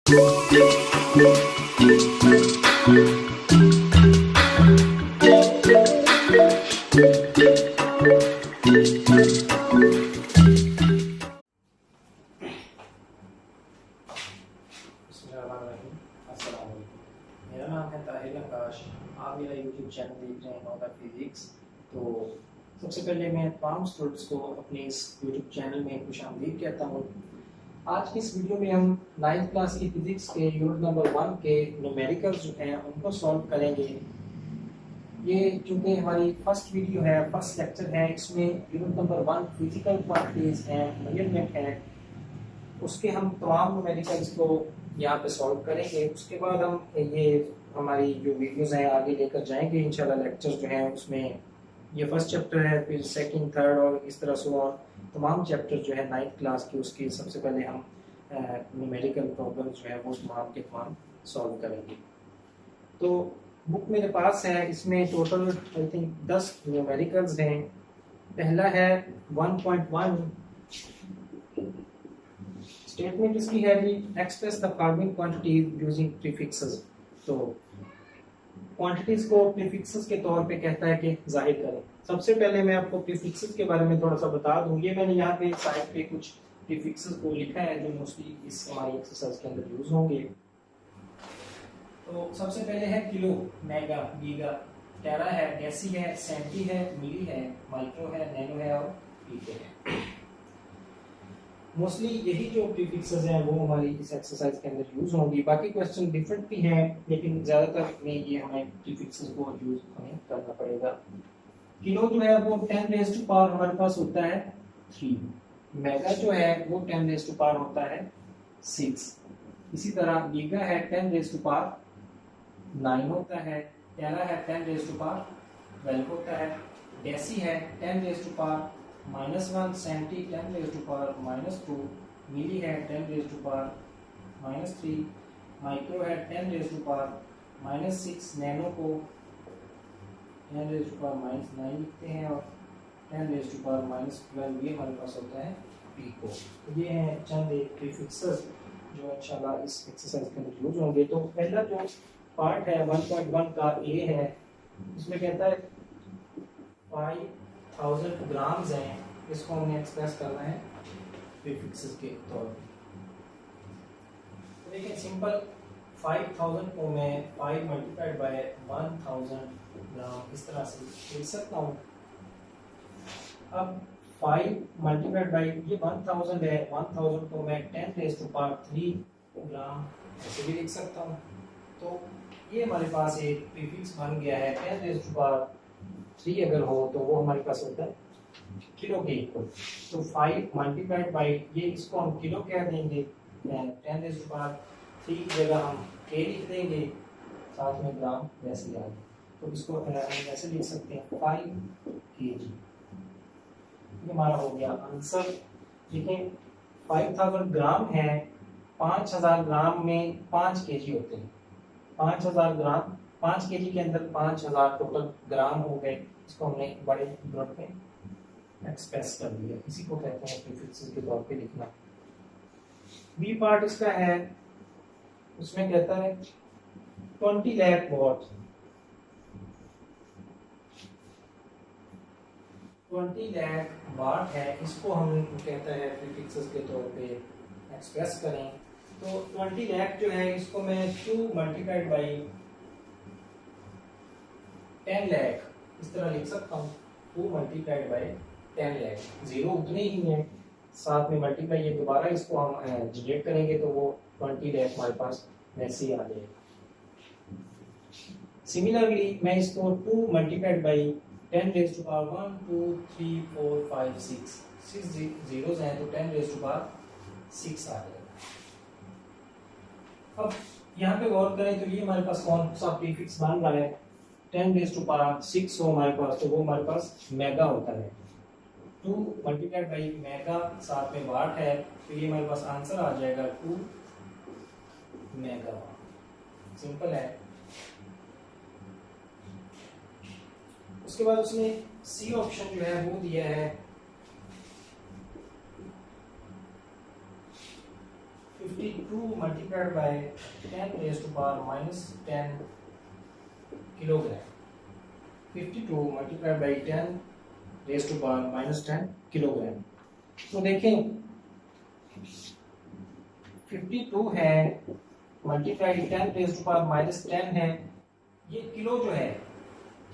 मेरा नाम है ताहिर आकाश। आप मेरा यूट्यूब चैनल देख रहे हैं नॉट फिजिक्स। तो सबसे पहले मैं तमाम स्टूडेंट्स को अपने इस यूट्यूब चैनल में खुशामदीद कहता हूँ। आज की इस वीडियो में हम 9th क्लास की फिजिक्स के यूनिट नंबर 1 के न्यूमेरिकल्स जो हैं उनको सॉल्व करेंगे। ये चूँकि हमारी फर्स्ट वीडियो है, फर्स्ट लेक्चर है, इसमें यूनिट नंबर 1 फिजिकल क्वांटिटीज हैं, मेजरमेंट है, उसके हम तमाम न्यूमेरिकल्स को यहाँ पे सॉल्व करेंगे। उसके बाद हम ये हमारी जो वीडियोस हैं आगे लेकर जाएंगे इंशाल्लाह। लेक्चर जो हैं उसमें ये फर्स्ट चैप्टर है, फिर सेकंड, थर्ड और इस तरह से और तमाम चैप्टर जो है 9th क्लास की उसकी सबसे पहले हम न्यूमेरिकल प्रॉब्लम्स जो है वो तमाम के तमाम सॉल्व करेंगे। तो बुक मेरे पास है, इसमें टोटल आई थिंक 10 न्यूमेरिकल्स हैं। पहला है 1.1। स्टेटमेंट इसकी है कि express the following quantities using prefixes. तो क्वांटिटीज को प्रीफिक्सेस के तौर पे कहता है कि जाहिर करें। सबसे पहले मैं आपको प्रीफिक्सेस के बारे में थोड़ा सा बता दूं। ये मैंने यहाँ पे साइड पे कुछ प्रीफिक्सेस को लिखा है जो मोस्टली इस हमारी एक्सरसाइज के अंदर यूज होंगे। तो सबसे पहले है किलो, मेगा, गीगा, टेरा है, डेसी है, सेंटी है, मिली है, माइक्रो है, नैनो है और पीके है। मोस्टली यही जो प्रीफिक्सेस हैं वो हमारी इस एक्सरसाइज के अंदर यूज होंगी। बाकी क्वेश्चन डिफरेंट भी हैं लेकिन ज्यादातर में ये हमें प्रीफिक्सेस को यूज हमें करना पड़ेगा। किलो जो है वो 10 रेज़ टू पावर हमारे पास होता है 3। मेगा जो है वो 10 रेज़ टू पावर होता है 6। इसी तरह गीगा है 10 रेज़ टू पावर 9 होता है। टेरा है 10 रेज़ टू पावर 12 होता है। डेसी है 10 raise to power -1, centi 10 raise to power -2, milli है 10 रेज़ टू पावर -3, माइक्रो है 10 रेज़ टू पावर -6, नैनो को 10 रेज़ टू पावर -9 लिखते हैं और 10 रेज़ टू पावर -12 ये हमारे पास होता है पीको। तो ये हैं चंद एक प्रीफिक्सेस जो इंशाल्लाह इस एक्सरसाइज के अंदर यूज होंगे। तो पहला जो पार्ट है 1.1 का ए है, इसमें कहता है 5000 ग्राम्स हैं, इसको हमने एक्सप्रेस करना है प्रीफिक्सेस के तौर पे। तो देखिए सिंपल 5000 को मैं 5 मल्टीप्लाइड बाय 1000 ग्राम इस तरह से लिख सकता हूँ। अब 5 मल्टीप्लाइड बाय ये 1000 है, 1000 को मैं 10 रेज़ टू पावर 3 ग्राम ऐसे भी लिख सकता हूँ। तो ये हमारे पास एक प्रीफिक्स बन गया है। 10 रेज़ टू पावर 3 अगर हो तो वो हमारे पास होता है किलो के इक्वल। तो 5 मल्टीप्लाइड बाय ये इसको हम किलो कह देंगे, 10 रेज़ टू पावर 3 की जगह हम के लिख देंगे, साथ में ग्राम वैसे आ गए। तो इसको हम ऐसे लिख सकते हैं 5 kg। ये हमारा हो गया आंसर। देखें 5000 ग्राम है, 5000 ग्राम में 5 kg होते हैं। 5000 ग्राम 5 kg के अंदर 5000 टोटल ग्राम हो गए। इसको हमने बड़े यूनिट में एक्सप्रेस कर दिया। इसी को कहते हैं प्रीफिक्सेस के तौर पे लिखना। बी पार्ट इसका है, उसमें कहता है 20 लाख वॉट। 20 लाख वाट है, इसको हम कहता है प्रीफिक्सेस के तौर पे एक्सप्रेस करें। तो 20 लाख जो है इसको मैं 2 मल्टीप्लाइड बाई 10 लाख इस तरह लिख सकता हूँ। 2 मल्टीप्लाइड बाई 10 लाख, जीरो उतने ही है, साथ में मल्टीप्लाई ये दोबारा इसको हम जनरेट करेंगे तो वो 20 लाख हमारे पास वैसे ही आ जाएगा। सिमिलरली मैं इसको 2 multiplied by 10 raise to power 1 2 3 4 5 6 zeros हैं तो 10 रेज़ टू पावर 6 आ जाएगा। अब यहाँ पे गौर करें तो ये हमारे पास कौन सा प्रीफिक्स बन रहा है। 10 रेज़ टू पावर 6 हो हमारे पास, तो वो हमारे पास मेगा होता है। 2 मल्टीप्लाइड बाई मेगा साथ में वाट है, तो ये हमारे पास आंसर आ जाएगा 2 मेगावाट। सिंपल है। उसके बाद उसने सी ऑप्शन जो है वो दिया है 52 multiplied by 10 raise to power minus 10 kilogram. 52 multiplied by 10 raise to power minus 10 kilogram. तो देखें 52 है multiplied 10 raise to power minus 10 है, ये किलो जो है,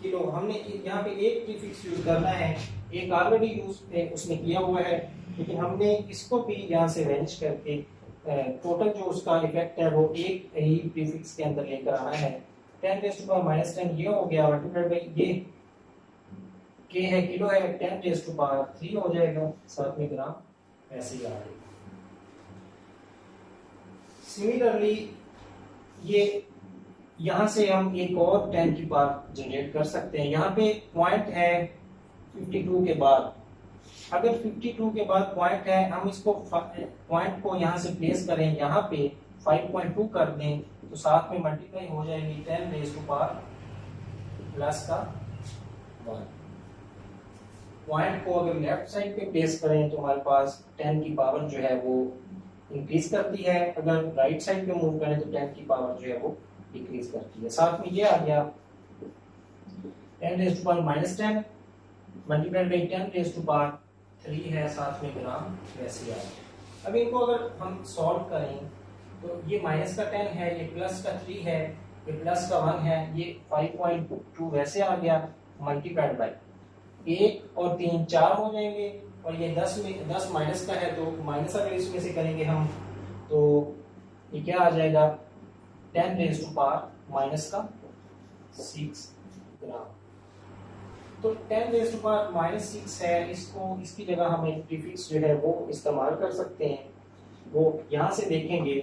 किलो हमने यहाँ पे एक प्रीफिक्स यूज करना है, एक ऑलरेडी यूज उसने किया हुआ है, लेकिन हमने इसको भी यहाँ से रेंज करके टोटल जो उसका इफेक्ट है वो एक ही प्रीफिक्स के अंदर लेकर आना है। 10 रेज़ टू पावर माइनस 10 ये हो गया, मल्टीप्लाइड बाय ये के है, किलो है, 10 रेज़ टू पावर 3 हो जाएगा, साथ में ग्राम ऐसे ही आ जाएगा। सिमिलरली ये यहाँ से हम एक और 10 की पावर जनरेट कर सकते हैं। यहाँ पे पॉइंट है 52 के बाद, अगर 52 के बाद पॉइंट है, हम इसको पॉइंट को यहाँ से प्लेस करें, यहाँ पे 5.2 कर दें, तो साथ में मल्टीप्लाई हो जाएगी 10 रेज़ टू पावर प्लस का 1। पॉइंट को अगर लेफ्ट साइड पे प्लेस करें तो हमारे पास 10 की पावर जो है वो इंक्रीज करती है, अगर राइट साइड पे मूव करें तो 10 की पावर जो है वो डिक्रीज करती है। साथ में ये आ गया 10 raise to power minus 10 multiplied by 10 raise to power 3 है, साथ में ग्राम वैसे आ गया। अब इनको अगर हम सॉल्व करें तो ये माइनस का 10 है, ये प्लस का 3 है, ये प्लस का 1 है, ये 5.2 वैसे आ गया, मल्टीप्लाइड बाय 1 और 3 4 हो जाएंगे, और ये 10 में 10 माइनस का है तो माइनस अगर इसमें से करेंगे हम तो ये क्या आ जाएगा 10 रेज़ टू पावर माइनस का 6 ग्राम। तो 10 रेज़ टू पावर माइनस 6 है, इसको इसकी जगह हम एक प्रीफिक्स जो है वो इस्तेमाल कर सकते हैं, वो यहाँ से देखेंगे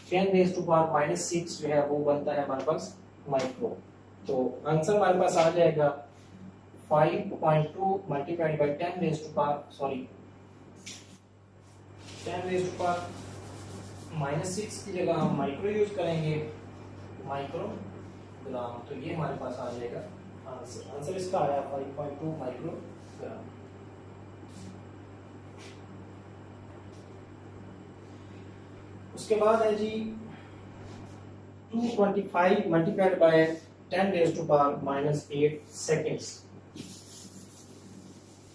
10 रेज़ टू पावर माइनस 6 जो है वो बनता है हमारे पास माइक्रो। तो आंसर हमारे पास आ जाएगा 5.2 multiplied by 10 raise to power 10 raise to power minus 6 की जगह हम माइक्रो यूज करेंगे, माइक्रो ग्राम। तो ये हमारे पास आ जाएगा आंसर। आंसर इसका आया 5.2 माइक्रो ग्राम। उसके बाद है जी 225 multiplied by 10 raise to power minus 8 seconds.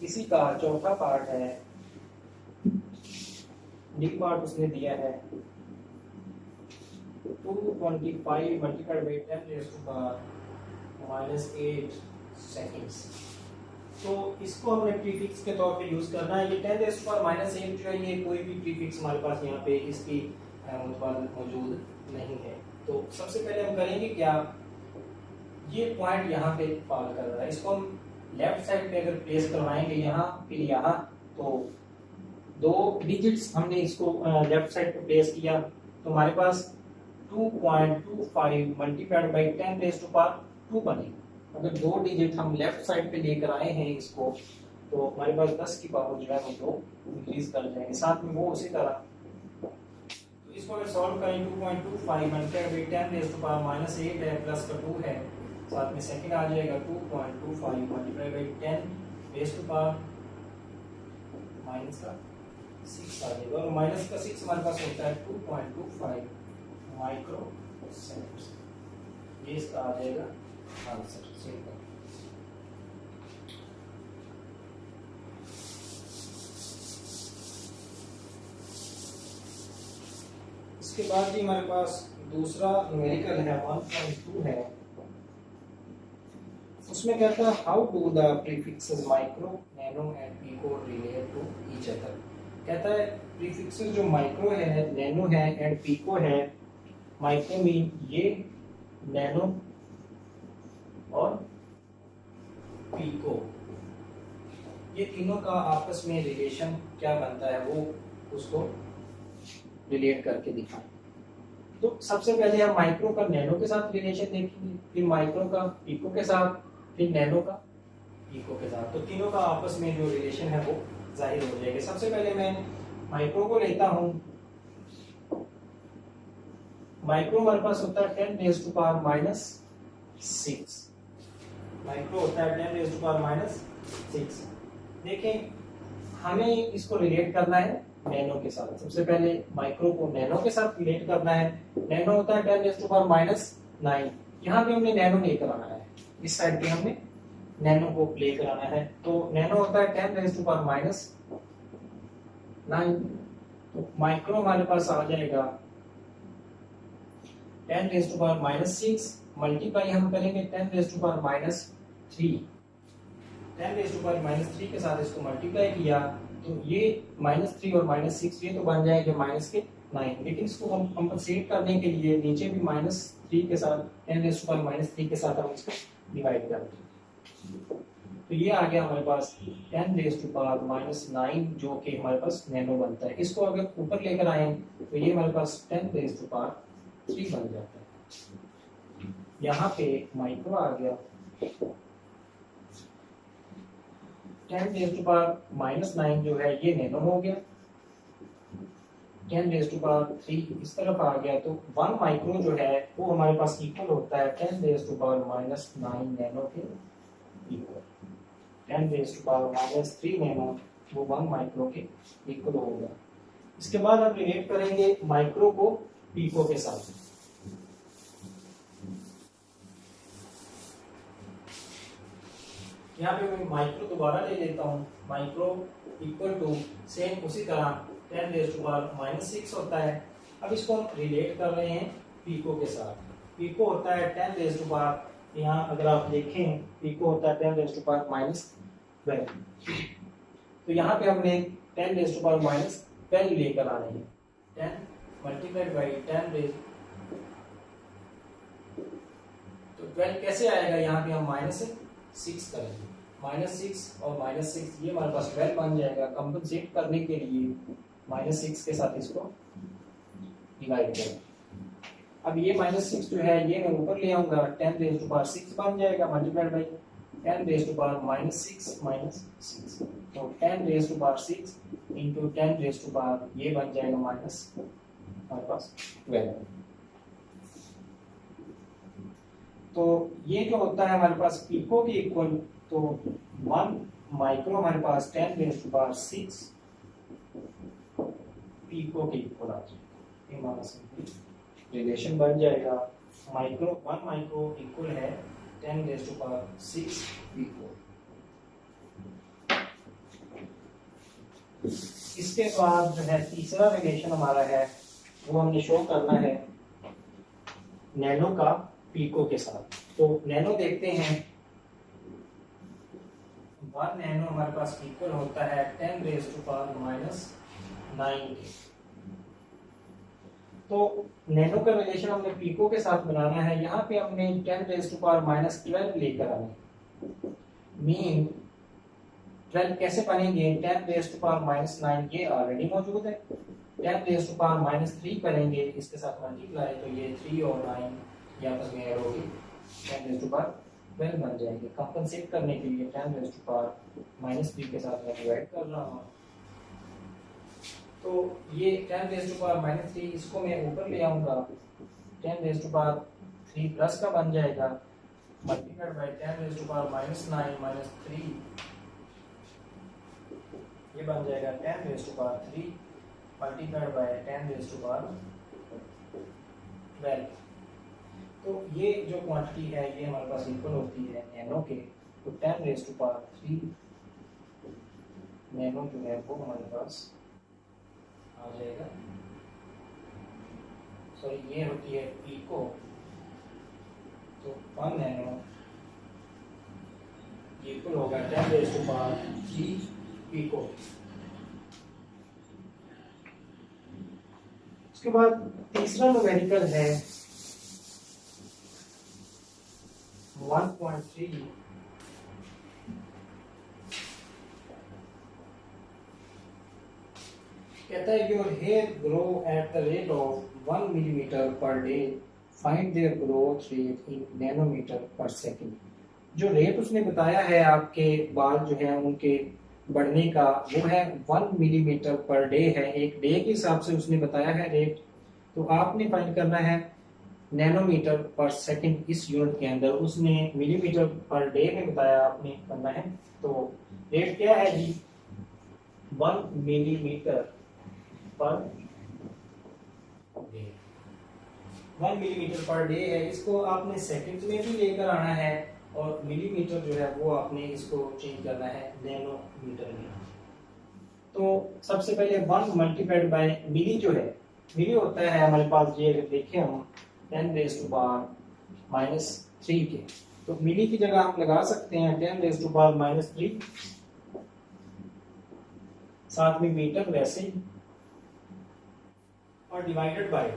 इसी का चौथा पार्ट है, डी पार्ट उसने दिया है 225 multiplied by 10 raise to power minus 8 seconds. तो इसको हमने प्रीफिक्स के तौर पे यूज करना है। ये 10 रेज़ टू पावर माइनस 8 जो है ये कोई भी प्रीफिक्स हमारे पास यहाँ पे इसकी मौजूद नहीं है। तो सबसे पहले हम करेंगे क्या, ये पॉइंट यहाँ पे फॉल कर रहा है, इसको हम लेफ्ट साइड पे अगर प्लेस करवाएंगे यहाँ फिर यहाँ, तो 2 डिजिट्स हमने इसको लेफ्ट साइड पे प्लेस किया तो हमारे पास 2.25 multiplied by 10 raise to power 2 बनेगा। अगर 2 डिजिट हम लेफ्ट साइड पे लेकर आए हैं इसको तो हमारे पास 10 की पावर जो है वो 2 इंक्रीज कर जाएंगे, साथ में वो उसी तरह। तो इसको अगर सॉल्व करें 2.25 multiplied by 10 raise to power minus 8 है, प्लस का 2 है, साथ में सेकंड आ जाएगा 2.25 multiplied by 10 raise to power minus का 6 आ जाएगा, और माइनस का 6 हमारे पास होता है 2.25 माइक्रो सेकेंड। ये इसका आ जाएगा आंसर। सिंपल। इसके बाद भी हमारे पास दूसरा न्यूमेरिकल है 1.2 है, उसमें कहता है how do the prefixes micro, nano and pico relate to each other. कहता है प्रीफिक्सेस जो माइक्रो है, नैनो है एंड पीको है। माइक्रो मीन ये, नैनो और पीको, ये तीनों का आपस में रिलेशन क्या बनता है वो उसको रिलेट करके दिखाएं। तो सबसे पहले हम माइक्रो का नैनो के साथ रिलेशन देखेंगे, फिर माइक्रो का पीको के साथ, फिर नैनो का पीको के साथ। तो तीनों का आपस में जो रिलेशन है वो जाहिर हो जाएगा। सबसे पहले मैं माइक्रो को लेता हूं। माइक्रो हमारे पास होता है 10 raise to power minus 6। Micro होता है 10 रेज़ टू पावर माइनस 6। देखें हमें इसको रिलेट करना है नैनो के साथ। सबसे पहले माइक्रो को नैनो के साथ रिलेट करना है। नैनो होता है 10⁻⁹। यहाँ पे हमने नैनो लेकर आना है, इस साइड पे हमने नैनो को लेकर आना है। तो नैनो होता है 10⁻⁹। तो माइक्रो हमारे पास आ जाएगा 10⁻⁶, मल्टीप्लाई हम करेंगे 10⁻⁻3। 10⁻⁻3 के साथ इसको मल्टीप्लाई किया तो ये -3 और -6 ये तो बन जाएंगे -9, लेकिन इसको हम कंपनसेट करने के लिए नीचे भी -3 के साथ 10⁻⁻3 के साथ हम इसको डिवाइड कर दें। तो ये आ गया हमारे पास 10⁻⁹ जो कि हमारे पास नैनो बनता है। इसको अगर ऊपर लेकर आए तो ये हमारे पास 10⁻3 बन जाता है। यहाँ पे माइक्रो आ गया 10⁻⁹ जो है ये नैनो हो गया। 10⁻3 इस तरफ आ गया तो 1 माइक्रो जो है वो हमारे पास इक्वल होता है 10⁻⁹ नैनो के इक्वल। 10⁻⁻3 नैनो वो 1 माइक्रो के इक्वल होगा। इसके बाद हम रिलेट करेंगे माइक्रो को पीको के साथ। यहाँ पे मैं माइक्रो दोबारा ले लेता हूँ। माइक्रो इक्वल टू सेम उसी तरह 10⁻⁻6 होता है। अब इसको हम रिलेट कर रहे हैं पीको के साथ। पीको होता है 10⁻, यहाँ अगर आप देखें पीको होता है 10⁻⁻12। तो यहाँ पे हमने 10⁻⁻12 लेकर आ रहे हैं। 10 मल्टीप्लाइड बाई 10 तो 12 कैसे आएगा, यहाँ पे हम -6 करेंगे। -6 और -6 ये हमारे पास 12 बन जाएगा। कंपनसेट करने के लिए -6 के साथ इसको डिवाइड करें। अब ये -6 जो है ये मैं ऊपर ले आऊंगा, 10⁻6 बन जाएगा मल्टीप्लाइड बाई 10⁻⁻6 -6। तो 10⁻6 इंटू 10 ये बन जाएगा हमारे पास 12। तो ये जो होता है हमारे पास पीको के इक्वल, तो 1 माइक्रो हमारे पास 10⁻6 पीको के इक्वल आ जाएगा। ये हमारा सिंपल रिलेशन बन जाएगा। 1 माइक्रो इक्वल है 10⁻6 पीको। इसके बाद जो है तीसरा रिलेशन हमारा है वो हमने शो करना है नैनो का पीको के साथ। तो नैनो देखते हैं। 1 नैनो हमारे पास इक्वल होता है 10⁻⁻9 के। तो नैनो का रिलेशन हमने पीको के साथ बनाना है। यहाँ पे हमने 10⁻⁻12 लेकर आने। मीन 12 कैसे बनेंगे, 10⁻⁻9 ये ऑलरेडी मौजूद है। 10⁻3 करेंगे इसके साथ मल्टीप्लाई, तो ये 3 और 9 ये आपस में ऐड होगी 10⁻12 बन जाएंगे। कंपनसेट करने के लिए 10⁻3 के साथ मैं डिवाइड कर रहा हूँ। तो ये 10⁻3 इसको मैं ऊपर ले आऊंगा, 10⁻3 प्लस का बन जाएगा मल्टीप्लाइड बाई 10⁻⁻9 -3 ये बन जाएगा 10⁻3 मल्टीप्लाइड बाई 10⁻12। तो ये जो क्वांटिटी है ये हमारे पास इक्वल होती है नैनो के। तो 10⁻3 नैनो जो है वो हमारे पास आ जाएगा। सॉरी ये होती है पीको। तो 1 नैनो इक्वल होगा 10⁻3 पीको। उसके बाद तीसरा न्यूमेरिकल है 1.3 कहता है your hair grow at the rate of 1 millimetre per day, find their growth rate in nanometre per second. जो रेट उसने बताया है आपके बाल जो है उनके बढ़ने का वो है 1 मिलीमीटर पर डे है। एक डे के हिसाब से उसने बताया है रेट। तो आपने फाइंड करना है नैनोमीटर पर सेकंड इस यूनिट के अंदर। उसने मिलीमीटर पर डे में बताया, आपने करना है। तो रेट क्या है जी, 1 millimetre per day. 1 millimetre per day है, इसको आपने सेकंड में भी लेकर आना है और मिलीमीटर जो है वो आपने इसको चेंज करना है नैनोमीटर में। तो सबसे पहले 1 मल्टीप्लाइड बाय मिली जो है, मिली होता है हमारे पास, ये अगर देखें हम 10 रेज़ टू पावर -3 के, तो मिली की जगह हम लगा सकते हैं 10 रेज़ टू पावर -3, साथ में मीटर वैसे ही, और डिवाइडेड बाय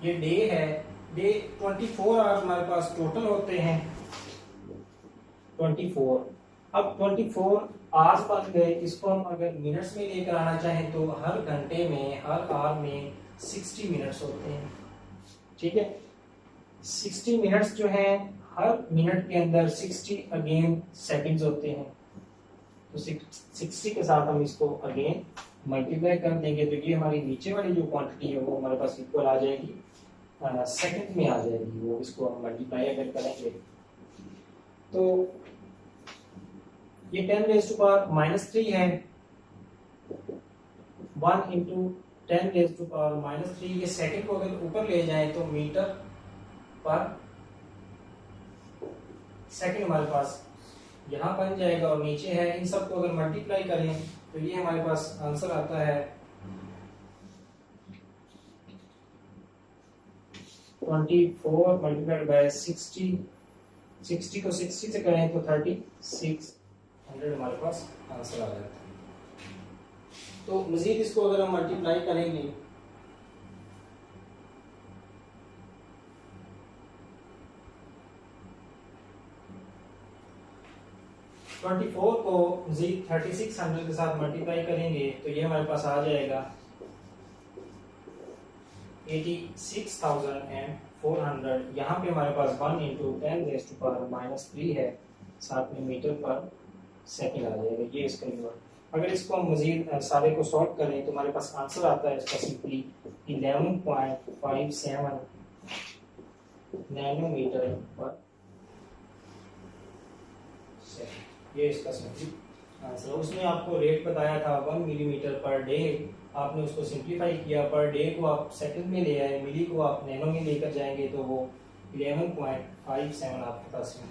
ये डे है। डे 24 आवर्स हमारे पास टोटल होते हैं 24। अब 24 आवर्स बन गए, इसको हम अगर मिनट्स में लेकर आना चाहें तो हर घंटे में, हर आवर में 60 मिनट्स होते हैं। ठीक है, 60 मिनट्स जो है, हर मिनट के अंदर 60 अगेन सेकंड्स होते हैं, तो 60 के साथ हम इसको अगेन मल्टीप्लाई कर देंगे, तो ये हमारी नीचे वाली जो क्वांटिटी है वो हमारे पास इक्वल आ जाएगी, सेकंड में आ जाएगी वो। इसको हम मल्टीप्लाई अगर करेंगे तो ये 10 रेज़ टू पावर -3 है, 1 इंटू 10 रेज़ टू पावर -3, ये सेकंड को अगर ऊपर ले जाएं तो मीटर पर सेकंड हमारे पास यहाँ बन जाएगा, और नीचे है, इन सबको अगर मल्टीप्लाई करें तो ये हमारे पास आंसर आता है 24 मल्टीप्लाइड बाय 60, 60 को 60 से करें तो 3600 हमारे पास आंसर आ जाता है। तो मजीद इसको अगर हम मल्टीप्लाई करेंगे तो 24 को मजीद 3600 के साथ मल्टीप्लाई करेंगे तो ये हमारे पास आ जाएगा 86,400। यहाँ पे हमारे पास 1 इंटू 10 रेज़ टू पावर -3 है, साथ में मीटर पर सेकंड आ जाएगा, ये इसका यूनिट। अगर इसको हम मजीद सारे को सॉल्व करें तो हमारे पास आंसर आता है इसका सिंपली 11.57 नैनोमीटर पर सेकंड, ये इसका सिंपली आंसर। उसमें आपको रेट बताया था 1 मिलीमीटर पर डे, आपने उसको सिंप्लीफाई किया, पर डे को आप सेकंड में ले आए, मिली को आप नैनो में लेकर जाएंगे तो वो 11.57 आपके पास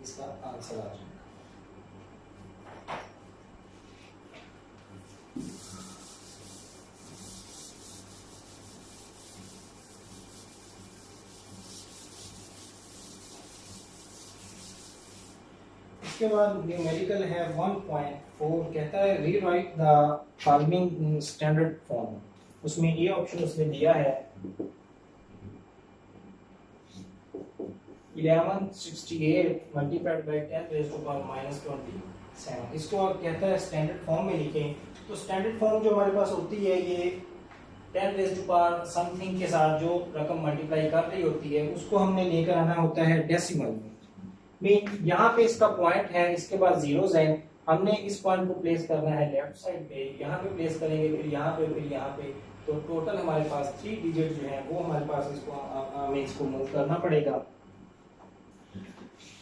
इसका आंसर आ जाएगा। इसके बाद न्यूमेरिकल है 1.4, कहता है rewrite the following standard form. उसमें ये ऑप्शन उसने दिया है 1168 multiplied by 10 raise to power -27। इसको कहता है स्टैंडर्ड फॉर्म में लिखें। तो स्टैंडर्ड फॉर्म जो हमारे पास होती है, ये 10 रेज़ टू पावर समथिंग के साथ जो रकम मल्टीप्लाई कर रही होती है उसको हमने लेकर आना होता है डेसिमल में। यहाँ पे इसका पॉइंट है, इसके बाद जीरोस हैं, हमने इस पॉइंट को प्लेस करना है लेफ्ट साइड पे, यहाँ पे प्लेस करेंगे, फिर यहाँ पे, फिर यहाँ पे, तो टोटल हमारे पास 3 डिजिट जो है वो हमारे पास इसको हमें इसको मूव करना पड़ेगा।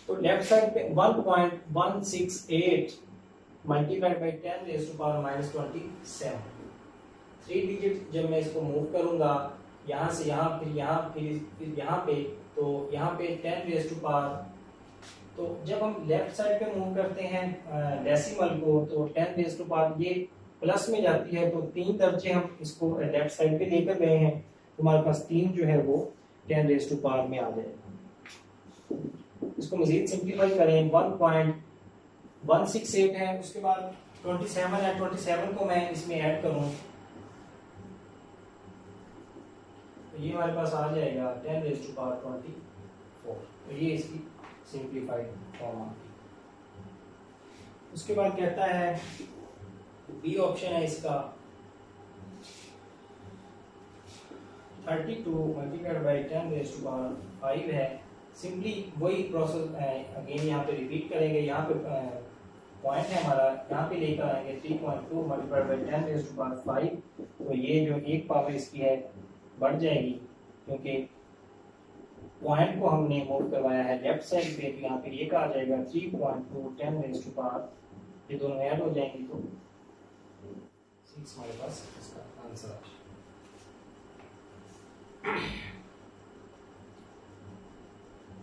तो लेफ्ट साइड पे 1.168 multiplied by 10 raise to power -27, 3 digit जब मैं इसको मूव करूंगा यहाँ से यहाँ, फिर यहाँ, फिर यहाँ पे, तो यहाँ पे 10 रेज़ टू पावर, तो जब हम लेफ्ट साइड पे मूव करते हैं डेसिमल को तो 10 रेज़ टू पावर ये प्लस में जाती है, तो 3 दर्जे हम इसको लेफ्ट साइड पे लेकर गए हैं, तो हमारे पास 3 जो है वो 10 रेज़ टू पावर में आ जाएगा। इसको मजीद सिंप्लीफाई करें, 1.168 है, उसके बाद 27 है, 27 को मैं इसमें ऐड करूं तो ये हमारे पास आ जाएगा 10 रेज़ टू पावर 24। तो ये इसकी सिंप्लीफाइड फॉर्म आती है। उसके बाद कहता है बी ऑप्शन है इसका 32 multiplied by 10 raise to power 5 है। सिंपली वही प्रोसेस अगेन यहाँ पे रिपीट करेंगे। यहाँ पे पॉइंट है हमारा, यहाँ पे लेकर आएंगे 3.2 multiplied by 10 raise to power 5, तो ये जो एक पावर इसकी है बढ़ जाएगी, क्योंकि पॉइंट को हमने मूव करवाया है लेफ्ट साइड पे, तो यहाँ पे ये कहा जाएगा 3.2 10 रेज़ टू पावर, ये दोनों ऐड हो जाएंगे तो 6 हमारे पास इसका आंसर आ जाएगा।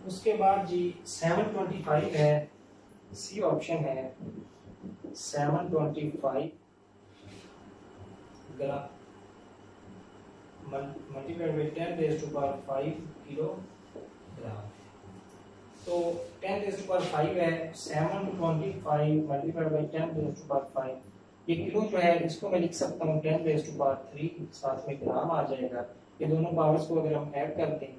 उसके बाद जी 725 है, सी ऑप्शन है 725 gram multiplied by 10 raise to power 5 kilogram. तो 10 रेज़ टू पावर 5 है, 725 multiplied by 10 raise to power 5। ये किलो जो है इसको मैं लिख सकता हूँ 10 रेज़ टू पावर 3, साथ में ग्राम आ जाएगा। ये दोनों पावर्स को अगर हम ऐड करते हैं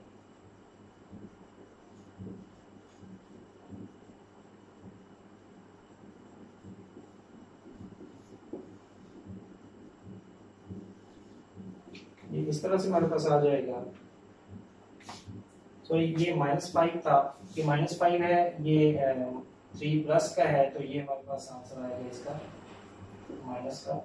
ये इस तरह से हमारे पास आ जाएगा। तो ये -5 था, ये -5 है, ये 3 प्लस का है, तो ये हमारे पास आंसर आएगा इसका -2।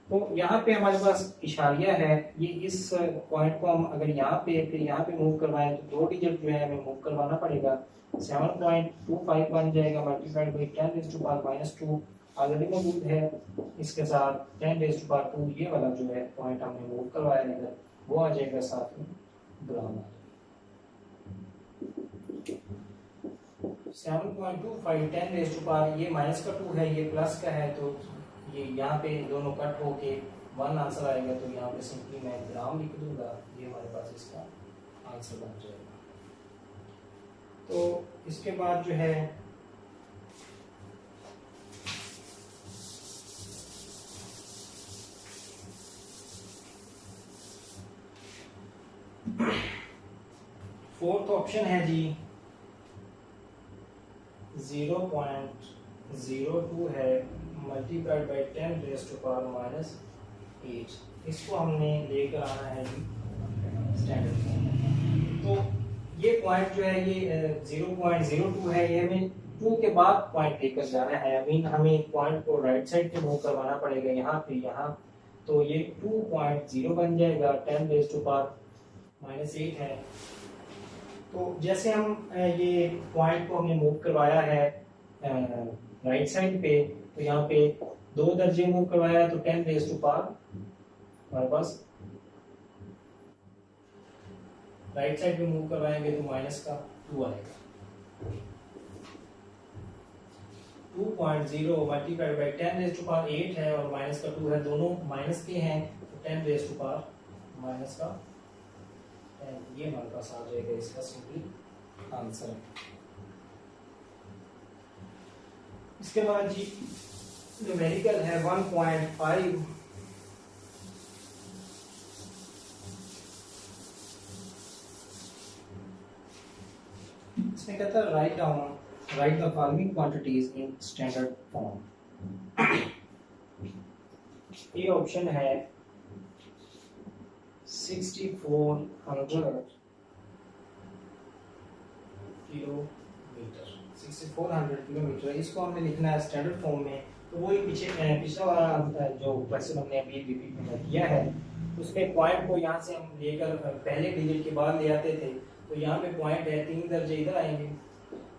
तो यहाँ पे हमारे पास इशारिया है, ये इस पॉइंट को हम अगर यहाँ पे फिर यहाँ पे मूव करवाएं तो 2 डिजिट जो है हमें मूव करवाना पड़ेगा। 7.25 बन जाएगा multiplied by 10 raise to power -2 already मौजूद है, इसके साथ 10 रेज़ टू पावर 2 ये वाला जो है पॉइंट हमने मूव करवाया है वो आ जाएगा, साथ में ग्राम। 7.25 10 रेज़ टू पावर, ये -2 है, ये प्लस का है, तो ये यहाँ पे दोनों कट होके 1 आंसर आएगा। तो यहाँ पे सिंपली मैं ग्राम लिख दूंगा, ये हमारे पास इसका आंसर बन जाएगा। तो इसके बाद जो है फोर्थ ऑप्शन है जी 0.02 है multiplied by 10 raise to power -8। इसको हमने लेकर आना है जी स्टैंडर्ड फॉर्म में। तो ये पॉइंट जो है ये 0.02 है, ये हमें 2 के बाद पॉइंट लेकर जाना है। अभी हमें पॉइंट को राइट साइड पे मूव करवाना पड़ेगा, यहाँ पे यहाँ। तो ये 2.0 बन जाएगा, 10 रेज़ टू पावर -8 है। तो जैसे हम ये पॉइंट को हमने मूव करवाया है राइट साइड पे, तो यहाँ पे 2 दर्जे मूव करवाया है, तो 10 रेज़ टू पावर हमारे पास राइट साइड पे मूव करवाएंगे तो -2 आएगा। 2.0 multiplied by 10 raise to power 8 है और -2 है, दोनों माइनस के हैं, तो 10 रेज़ टू पावर -10 ये हमारे पास आ जाएगा, इसका सिंपली आंसर। इसके बाद जी न्यूमेरिकल है 1.5। इसमें कहता है right the following quantities in standard form. ये ऑप्शन है 6400 किलोमीटर। 6400 किलोमीटर इसको हमने लिखना है स्टैंडर्ड फॉर्म में। तो वही पिछला वाला जो क्वेश्चन हमने अभी रिपीट में किया है, उसमें पॉइंट को यहाँ से हम लेकर पहले डिजिट के बाद ले आते थे। तो यहाँ पे पॉइंट है, 3 दर्जे इधर आएंगे,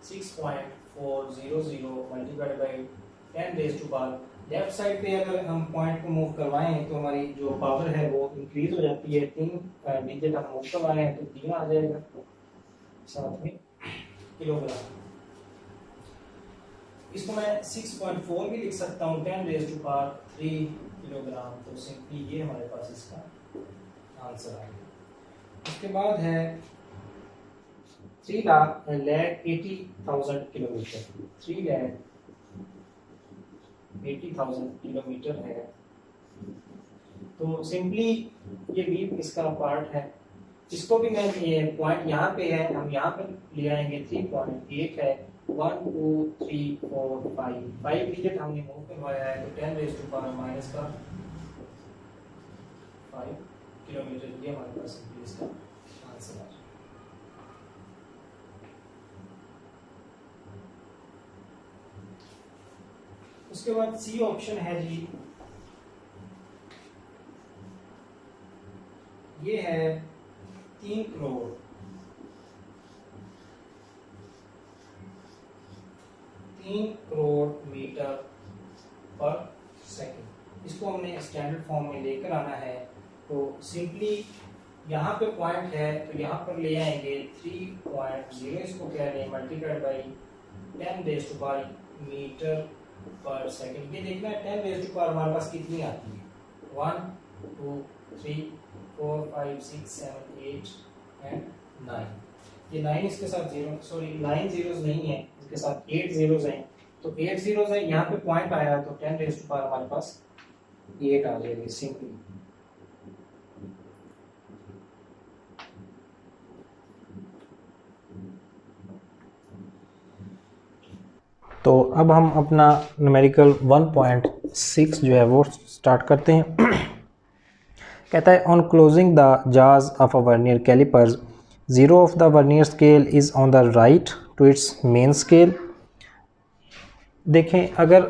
6.400 multiplied by 10 raise to power. Left side पे अगर हम पॉइंट को मूव करवाएं तो हमारी जो पावर है वो इंक्रीज हो जाती है। 3 डिजिट हम मूव करवाएं तो 3 आ जाएगा, साथ में किलोग्राम। इसको मैं 6.4 भी लिख सकता हूँ, 10 रेज़ टू पावर 3 किलोग्राम। तो सिंपली ये हमारे पास इसका आंसर आ गया। उसके बाद है 3,80,000 किलोमीटर। 3,80,000 किलोमीटर है। तो सिंपली ये भी इसका पार्ट है। इसको भी मैं ये पॉइंट यहाँ पे है, हम यहाँ पे ले आएंगे। 3.8 है, 1 2 3 4 5 डिजिट हमने मूव करवाया है, तो 10 रेज़ टू पावर -5 किलोमीटर ये हमारे पास इसका आंसर है। उसके बाद सी ऑप्शन है जी, ये है 3 करोड़ 3 करोड़ मीटर पर सेकंड। इसको हमने स्टैंडर्ड फॉर्म में लेकर आना है। तो सिंपली यहाँ पे पॉइंट है तो यहाँ पर ले आएंगे 3.0, इसको कह रहे हैं मल्टीप्लाइड बाई 10⁻⁵ मीटर पर सेकंड। ये देखना है 10⁻⁵ हमारे पास कितनी आती है, 1 2 3 4 5 6 7 8 एंड 9। ये 9 इसके साथ 0, सॉरी 9 zeros नहीं है, इसके साथ 8 zeros हैं। तो 8 zeros है, यहाँ पे पॉइंट आया तो 10⁻⁴ हमारे पास 8 आ जाएगी सिंपली। तो अब हम अपना न्यूमेरिकल 1.6 जो है वो स्टार्ट करते हैं। कहता है on closing the jaws of a vernier callipers, zero of the vernier scale is on the right to its main scale. देखें, अगर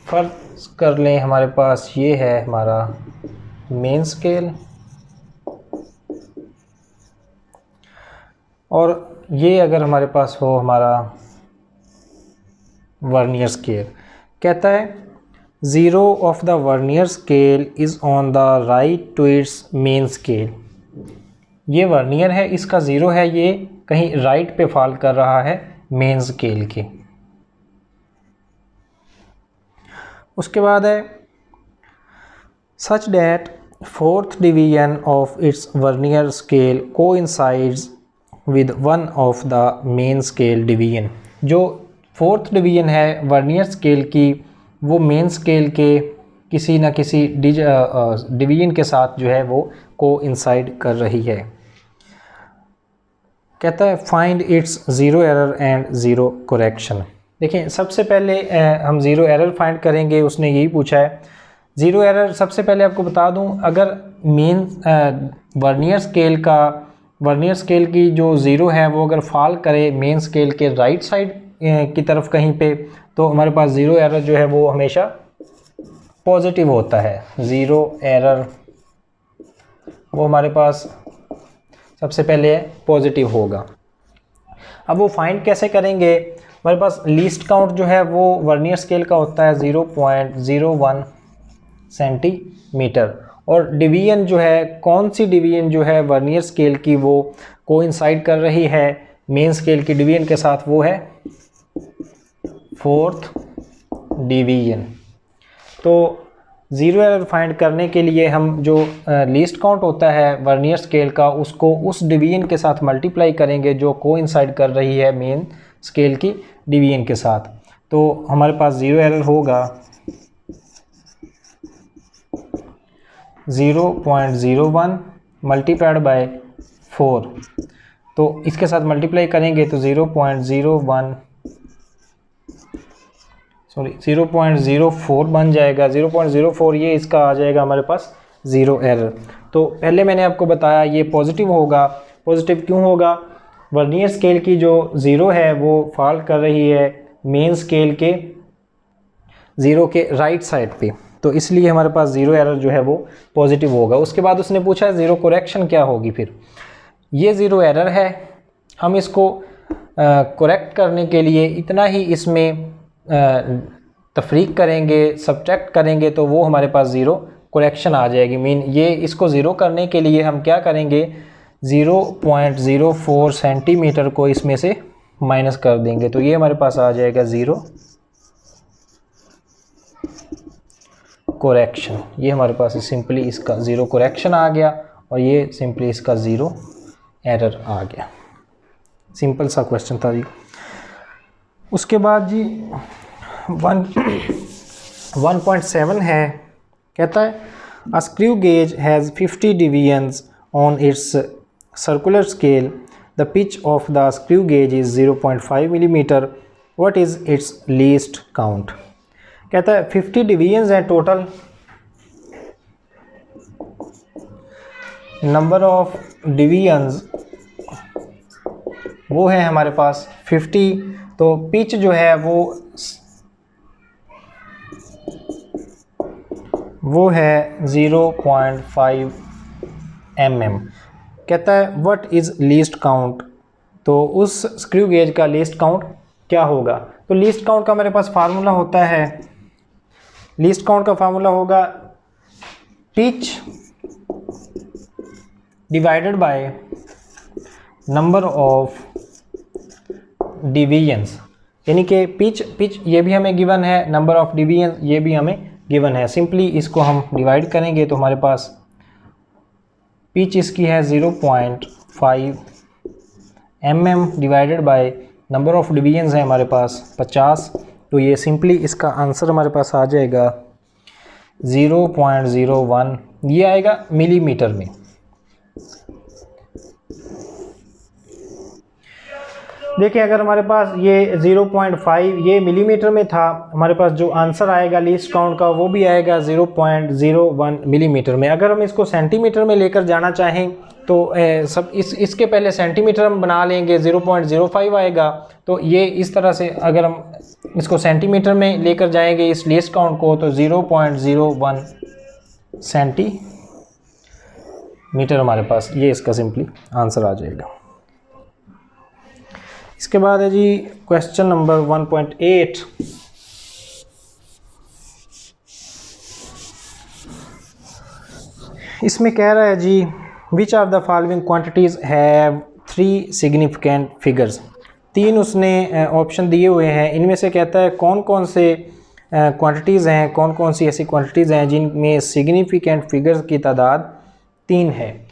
फर्ज कर लें हमारे पास ये है हमारा मेन स्केल और ये अगर हमारे पास हो हमारा वर्नियर स्केल, कहता है zero of the vernier scale is on the right to its main scale. ये वर्नियर है, इसका ज़ीरो है, ये कहीं राइट पे फॉल कर रहा है मेन स्केल के। उसके बाद है such that fourth division of its vernier scale coincides with one of the main scale division. जो फोर्थ डिवीजन है वर्नियर स्केल की, वो मेन स्केल के किसी न किसी डिवीजन के साथ जो है वो कोइंसाइड कर रही है। कहता है find its zero error and zero correction. देखें, सबसे पहले हम ज़ीरो एरर फाइंड करेंगे, उसने यही पूछा है। ज़ीरो एरर सबसे पहले आपको बता दूं, अगर मेन वर्नियर स्केल की जो ज़ीरो है वो अगर फॉल करे मेन स्केल के राइट साइड की तरफ कहीं पे, तो हमारे पास ज़ीरो एरर जो है वो हमेशा पॉजिटिव होता है। ज़ीरो एरर वो हमारे पास सबसे पहले पॉजिटिव होगा। अब वो फाइंड कैसे करेंगे, हमारे पास लीस्ट काउंट जो है वो वर्नियर स्केल का होता है 0.01 सेंटीमीटर और डिवीजन जो है, कौन सी डिवीजन जो है वर्नियर स्केल की वो कोइंसाइड कर रही है मेन स्केल की डिवीजन के साथ, वो है फोर्थ डिवीजन। तो ज़ीरो एरर फाइंड करने के लिए हम जो लीस्ट काउंट होता है वर्नियर स्केल का, उसको उस डिवीजन के साथ मल्टीप्लाई करेंगे जो कोइंसाइड कर रही है मेन स्केल की डिवीजन के साथ। तो हमारे पास ज़ीरो एरर होगा 0.01 मल्टीप्लाइड बाय 4। तो इसके साथ मल्टीप्लाई करेंगे तो 0.04 बन जाएगा। 0.04 ये इसका आ जाएगा हमारे पास ज़ीरो एरर। तो पहले मैंने आपको बताया ये पॉजिटिव होगा। पॉजिटिव क्यों होगा, वर्नियर स्केल की जो ज़ीरो है वो फॉल कर रही है मेन स्केल के ज़ीरो के राइट साइड पे, तो इसलिए हमारे पास ज़ीरो एरर जो है वो पॉजिटिव होगा। उसके बाद उसने पूछा है ज़ीरो करेक्शन क्या होगी। फिर ये ज़ीरो एरर है, हम इसको करेक्ट करने के लिए इतना ही इसमें तफरीक करेंगे, सब्ट्रैक्ट करेंगे, तो वो हमारे पास ज़ीरो करेक्शन आ जाएगी। मीन ये इसको ज़ीरो करने के लिए हम क्या करेंगे, 0.04 सेंटीमीटर को इसमें से माइनस कर देंगे, तो ये हमारे पास आ जाएगा ज़ीरो करेक्शन। ये हमारे पास सिंपली इसका ज़ीरो करेक्शन आ गया और ये सिंपली इसका ज़ीरो एरर आ गया। सिंपल सा क्वेश्चन था जी। उसके बाद जी 1.7 है, कहता है a screw gauge has 50 divisions on it's circular scale, the pitch of the screw gauge is 0.5 millimetre, what is it's least count. कहता है 50 डिवीजन्स हैं टोटल, नंबर ऑफ डिवीजन्स वो है हमारे पास 50, तो पिच जो है वो है 0.5 mm। कहता है व्हाट इज़ लीस्ट काउंट, तो उस स्क्रू गेज का लीस्ट काउंट क्या होगा। तो लीस्ट काउंट का हमारे पास फार्मूला होता है, लीस्ट काउंट का फार्मूला होगा pitch divided by number of divisions, यानी कि पिच ये भी हमें गिवन है, नंबर ऑफ डिवीजन ये भी हमें गिवन है। सिंपली इसको हम डिवाइड करेंगे तो हमारे पास पिच इसकी है 0.5 mm divided by number of divisions है हमारे पास 50, तो ये सिंपली इसका आंसर हमारे पास आ जाएगा 0.01, ये आएगा मिलीमीटर में। देखिए अगर हमारे पास ये 0.5 ये मिलीमीटर में था, हमारे पास जो आंसर आएगा लीस्ट काउंट का वो भी आएगा 0.01 मिलीमीटर में। अगर हम इसको सेंटीमीटर में लेकर जाना चाहें तो सब इसके पहले सेंटीमीटर हम बना लेंगे, 0.05 आएगा। तो ये इस तरह से अगर हम इसको सेंटीमीटर में लेकर जाएंगे इस लीस्ट काउंट को तो 0.01 सेंटीमीटर हमारे पास ये इसका सिंपली आंसर आ जाएगा। इसके बाद है जी क्वेश्चन नंबर 1.8। इसमें कह रहा है जी which of the following quantities have 3 significant figures. 3 उसने ऑप्शन दिए हुए हैं, इनमें से कहता है कौन कौन से क्वांटिटीज़ हैं, कौन कौन सी ऐसी क्वांटिटीज़ हैं जिनमें सिग्निफिकेंट फिगर्स की तादाद 3 है।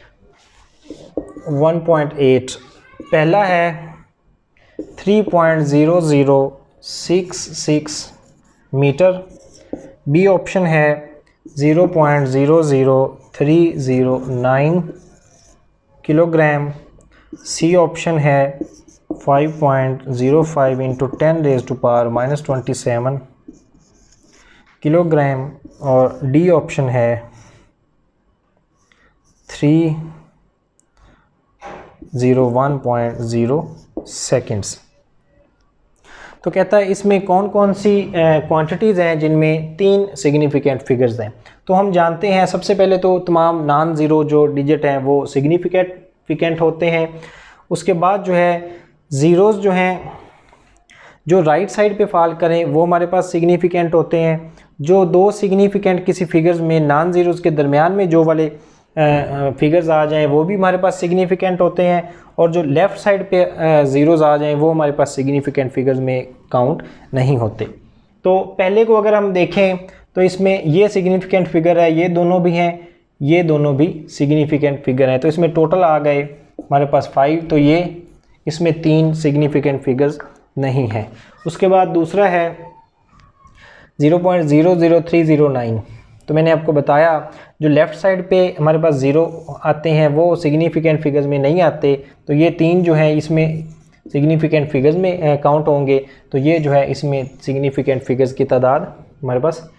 1.8 पहला है 3.0066 मीटर, बी ऑप्शन है 0.00309 किलोग्राम, सी ऑप्शन है 5.05 इंटू 10⁻⁻27 किलोग्राम और डी ऑप्शन है 301.0 सेकेंड्स। तो कहता है इसमें कौन कौन सी क्वांटिटीज़ हैं जिनमें 3 सिग्निफिकेंट फिगर्स हैं। तो हम जानते हैं सबसे पहले तो तमाम नॉन ज़ीरो जो डिजिट हैं वो सिग्निफिकेंट होते हैं। उसके बाद जो है ज़ीरोज़ जो हैं जो राइट साइड पे फॉल करें वो हमारे पास सिग्निफिकेंट होते हैं। जो 2 सिग्निफिकेंट किसी फिगर्स में नॉन ज़ीरोज़ के दरमियान में जो वाले फिगर्स आ जाएं वो भी हमारे पास सिग्निफिकेंट होते हैं, और जो लेफ़्ट साइड पे ज़ीरोज़ आ जाएं वो हमारे पास सिग्निफिकेंट फिगर्स में काउंट नहीं होते। तो पहले को अगर हम देखें तो इसमें ये सिग्निफिकेंट फिगर है, ये दोनों भी हैं, ये दोनों भी सिग्निफिकेंट फिगर हैं। तो इसमें टोटल आ गए हमारे पास 5, तो ये इसमें 3 सिग्निफिकेंट फिगर्स नहीं हैं। उसके बाद दूसरा है 0.00309। तो मैंने आपको बताया जो लेफ़्ट साइड पे हमारे पास 0 आते हैं वो सिग्निफिकेंट फिगर्स में नहीं आते, तो ये 3 जो हैं इसमें सिग्निफिकेंट फिगर्स में काउंट होंगे। तो ये जो है इसमें सिग्निफिकेंट फिगर्स की तादाद हमारे पास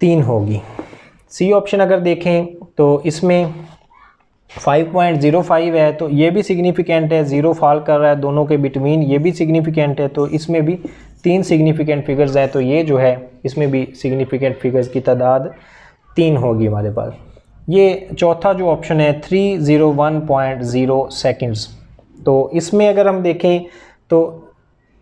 3 होगी। सी ऑप्शन अगर देखें तो इसमें 5.05 है, तो ये भी सिग्निफिकेंट है, 0 फॉल कर रहा है दोनों के बिटवीन, ये भी सिग्निफिकेंट है। तो इसमें भी 3 सिग्निफिकेंट फिगर्स हैं, तो ये जो है इसमें भी सिग्निफिकेंट फिगर्स की तादाद 3 होगी हमारे पास। ये चौथा जो ऑप्शन है 301.0 सेकेंड्स। तो इसमें अगर हम देखें तो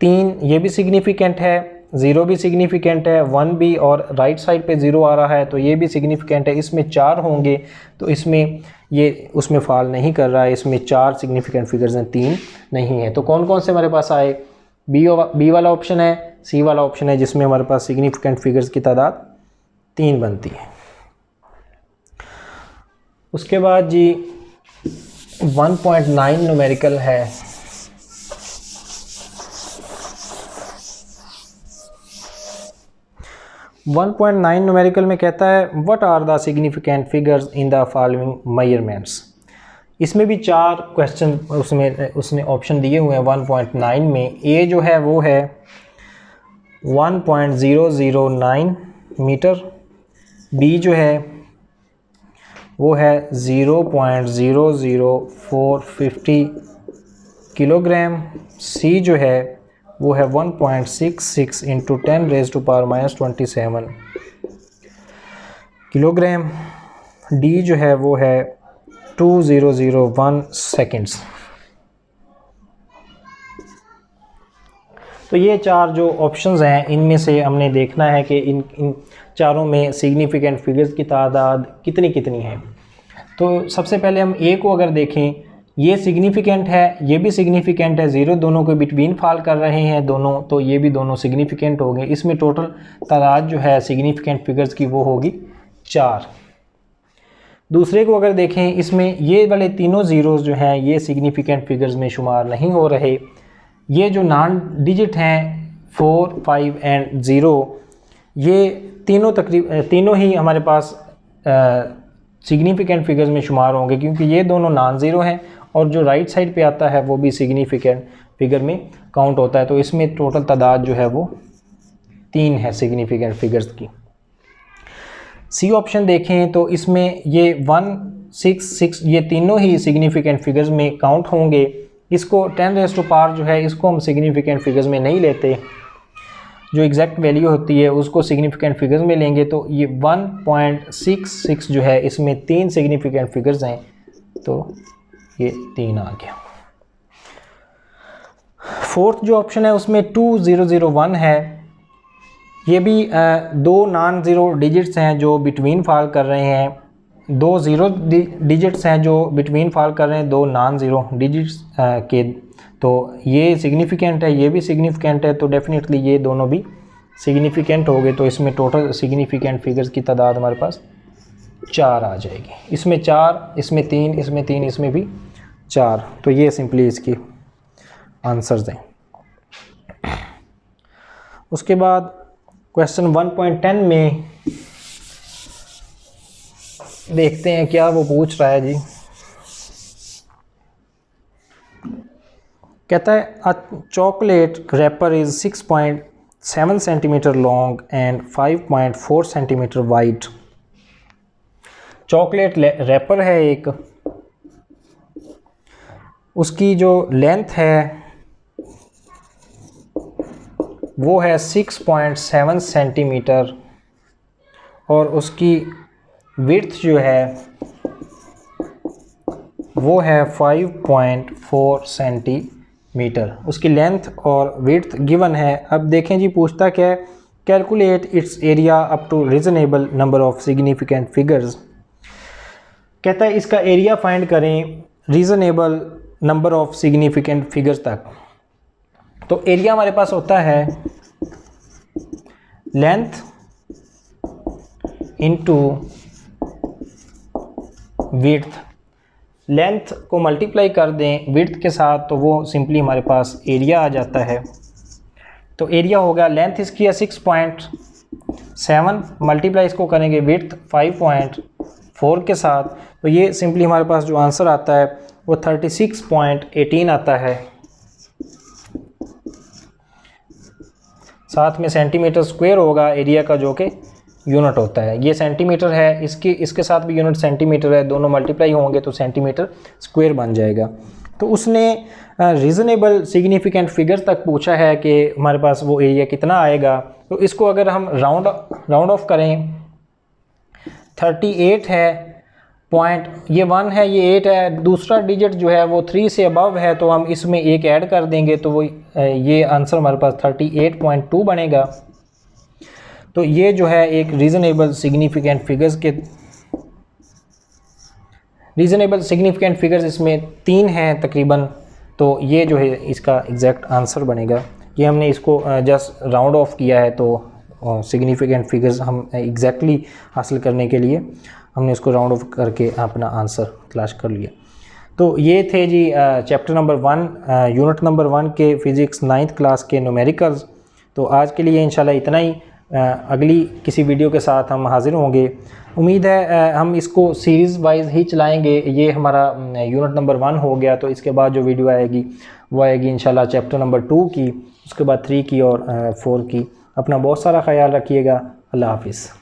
3 ये भी सिग्निफिकेंट है, 0 भी सिग्निफिकेंट है, 1 भी, और राइट साइड पे 0 आ रहा है तो ये भी सिग्निफिकेंट है। इसमें 4 होंगे, तो इसमें ये उसमें फॉल नहीं कर रहा है, इसमें 4 सिग्निफिकेंट फिगर्स हैं, 3 नहीं है। तो कौन कौन से हमारे पास आए? बी वाला ऑप्शन है, सी वाला ऑप्शन है, जिसमें हमारे पास सिग्निफिकेंट फिगर्स की तादाद 3 बनती है। उसके बाद जी 1.9 न्यूमेरिकल है। न्यूमेरिकल में कहता है what are the significant figures in the following measurements. इसमें भी 4 क्वेश्चन उसने ऑप्शन दिए हुए हैं 1.9 में। ए जो है वो है 1.009 मीटर, बी जो है वो है 0.00450 किलोग्राम, सी जो है वो है 1.66 इंटू 10⁻⁻27 किलोग्राम, डी जो है वो है 2001 सेकेंड्स। तो ये 4 जो ऑप्शंस हैं इनमें से हमने देखना है कि इन चारों में सिग्निफिकेंट फिगर्स की तादाद कितनी कितनी है। तो सबसे पहले हम ए को अगर देखें, ये सिग्निफिकेंट है, ये भी सिग्निफिकेंट है, ज़ीरो दोनों के बिटवीन फॉल कर रहे हैं दोनों, तो ये भी दोनों सिग्निफिकेंट हो गए। इसमें टोटल तादाद जो है सिग्निफिकेंट फिगर्स की वो होगी 4। दूसरे को अगर देखें, इसमें ये वाले तीनों ज़ीरोज़ जो हैं ये सिग्निफिकेंट फिगर्स में शुमार नहीं हो रहे। ये जो नॉन डिजिट हैं 4, 5 एंड 0, ये तीनों ही हमारे पास सिग्निफिकेंट फिगर्स में शुमार होंगे, क्योंकि ये दोनों नॉन ज़ीरो हैं और जो राइट साइड पे आता है वो भी सिग्निफिकेंट फिगर में काउंट होता है। तो इसमें टोटल तादाद जो है वो 3 है सिग्निफिकेंट फिगर्स की। सी ऑप्शन देखें तो इसमें ये 1, 6, 6 ये तीनों ही सिग्निफिकेंट फिगर्स में काउंट होंगे। इसको 10 रेज़ टू पावर जो है इसको हम सिग्निफिकेंट फिगर्स में नहीं लेते, जो एग्जैक्ट वैल्यू होती है उसको सिग्निफिकेंट फिगर्स में लेंगे। तो ये 1.66 जो है इसमें 3 सिग्निफिकेंट फिगर्स हैं, तो ये 3 आ गया। फोर्थ जो ऑप्शन है उसमें 2001 है, ये भी 2 नॉन ज़ीरो डिजिट्स हैं जो बिटवीन फॉल कर रहे हैं, 2 ज़ीरो डिजिट्स हैं जो बिटवीन फॉल कर रहे हैं 2 नॉन ज़ीरो डिजिट्स के। तो ये सिग्निफिकेंट है, ये भी सिग्निफिकेंट है, तो डेफिनेटली ये दोनों भी सिग्निफिकेंट हो गए। तो इसमें टोटल सिग्निफिकेंट फिगर्स की तादाद हमारे पास 4 आ जाएगी। इसमें 4, इसमें 3, इसमें 3, इसमें भी 4। तो ये सिंपली इसकी आंसर्स हैं। उसके बाद क्वेश्चन 1.10 में देखते हैं क्या वो पूछ रहा है जी। कहता है a chocolate wrapper is 6.7 centimetre long and 5.4 centimetre wide. Chocolate wrapper है एक, उसकी जो लेंथ है वो है 6.7 सेंटीमीटर और उसकी विड्थ जो है वो है 5.4 सेंटीमीटर। उसकी लेंथ और विड्थ गिवन है। अब देखें जी पूछता क्या है, calculate its area up to reasonable number of significant figures. कहता है इसका एरिया फाइंड करें reasonable number of significant figures तक। तो एरिया हमारे पास होता है लेंथ इनटू विड्थ। लेंथ को मल्टीप्लाई कर दें विड्थ के साथ तो वो सिंपली हमारे पास एरिया आ जाता है। तो एरिया होगा, लेंथ इसकी है 6.7, मल्टीप्लाई इसको करेंगे विड्थ 5.4 के साथ, तो ये सिंपली हमारे पास जो आंसर आता है वो 36.18 आता है। साथ में सेंटीमीटर स्क्वायर होगा एरिया का, जो कि यूनिट होता है। ये सेंटीमीटर है, इसके साथ भी यूनिट सेंटीमीटर है, दोनों मल्टीप्लाई होंगे तो सेंटीमीटर स्क्वायर बन जाएगा। तो उसने रीज़नेबल सिग्निफिकेंट फिगर तक पूछा है कि हमारे पास वो एरिया कितना आएगा। तो इसको अगर हम राउंड ऑफ करें, 38 है पॉइंट, ये 1 है, ये 8 है, दूसरा डिजिट जो है वो 3 से अबव है, तो हम इसमें एक ऐड कर देंगे तो वो ये आंसर हमारे पास 38.2 बनेगा। तो ये जो है एक रीज़नेबल सिग्निफिकेंट फिगर्स इसमें 3 हैं तकरीबन, तो ये जो है इसका एग्जैक्ट आंसर बनेगा। ये हमने इसको जस्ट राउंड ऑफ किया है, तो सिग्निफिकेंट फिगर्स हम एग्जैक्टली हासिल करने के लिए हमने इसको राउंड ऑफ करके अपना आंसर तलाश कर लिया। तो ये थे जी चैप्टर नंबर 1 यूनिट नंबर 1 के फिज़िक्स 9th क्लास के न्यूमेरिकल्स। तो आज के लिए इंशाल्लाह इतना ही। अगली किसी वीडियो के साथ हम हाज़िर होंगे। उम्मीद है हम इसको सीरीज़ वाइज ही चलाएंगे। ये हमारा यूनिट नंबर 1 हो गया, तो इसके बाद जो वीडियो आएगी वो आएगी इंशाल्लाह चैप्टर नंबर 2 की, उसके बाद 3 की और 4 की। अपना बहुत सारा ख्याल रखिएगा। अल्लाह हाफिज़।